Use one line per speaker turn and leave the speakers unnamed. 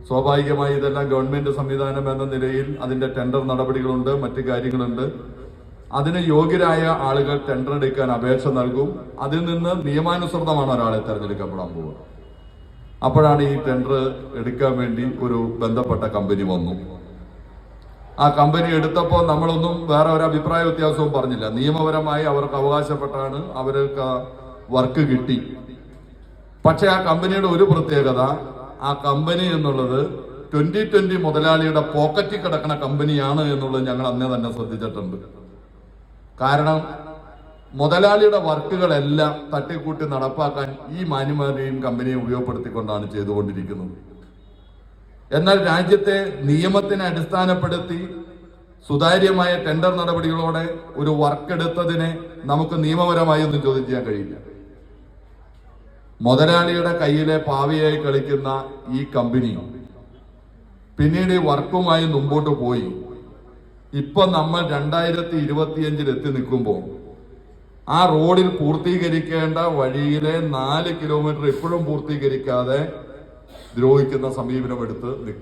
സ്വാഭാവികമായി ഇതെല്ലാം ഗവൺമെന്റ് സംവിധാനം എന്ന നിലയിൽ അതിന്റെ ടെൻഡർ നടപടികളുണ്ട്, മറ്റു കാര്യങ്ങളുണ്ട്. അതിന് യോഗ്യരായ ആളുകൾ ടെൻഡർ എടുക്കാൻ അപേക്ഷ നൽകും. അതിൽ നിന്ന് നിയമാനുസൃതമാണ് ഒരാളെ തെരഞ്ഞെടുക്കപ്പെടാൻ പോകുക. അപ്പോഴാണ് ഈ ടെൻഡർ എടുക്കാൻ വേണ്ടി ഒരു ബന്ധപ്പെട്ട കമ്പനി വന്നു. ആ കമ്പനി എടുത്തപ്പോൾ നമ്മളൊന്നും വേറെ ഒരു അഭിപ്രായ വ്യത്യാസവും പറഞ്ഞില്ല. നിയമപരമായി അവർക്ക് അവകാശപ്പെട്ടാണ് അവർക്ക് വർക്ക് കിട്ടി. പക്ഷെ ആ കമ്പനിയുടെ ഒരു പ്രത്യേകത, ആ കമ്പനി എന്നുള്ളത് 2020 മുതലാളിയുടെ പോക്കറ്റിൽ കിടക്കുന്ന കമ്പനിയാണ് എന്നുള്ളത് ഞങ്ങൾ അന്നേ തന്നെ ശ്രദ്ധിച്ചിട്ടുണ്ട്. കാരണം മുതലാളിയുടെ വർക്കുകളെല്ലാം തട്ടിക്കൂട്ടി നടപ്പാക്കാൻ ഈ മാന്യന്മാരെയും കമ്പനിയും ഉപയോഗപ്പെടുത്തിക്കൊണ്ടാണ് ചെയ്തുകൊണ്ടിരിക്കുന്നത്. എന്നാൽ രാജ്യത്തെ നിയമത്തിനെ അടിസ്ഥാനപ്പെടുത്തി സുതാര്യമായ ടെൻഡർ നടപടികളോടെ ഒരു വർക്ക് എടുത്തതിനെ നമുക്ക് നിയമപരമായി ഒന്നും ചോദ്യം ചെയ്യാൻ കഴിയില്ല. മുതലാളിയുടെ കയ്യിലെ പാവയായി കളിക്കുന്ന ഈ കമ്പനി പിന്നീട് ഈ വർക്കുമായി മുമ്പോട്ട് പോയി. ഇപ്പൊ നമ്മൾ 2025 എത്തി നിൽക്കുമ്പോൾ ആ റോഡിൽ പൂർത്തീകരിക്കേണ്ട വഴിയിലെ 4 കിലോമീറ്റർ ഇപ്പോഴും പൂർത്തീകരിക്കാതെ ദ്രോഹിക്കുന്ന സമീപനം എടുത്ത് നിൽക്കും.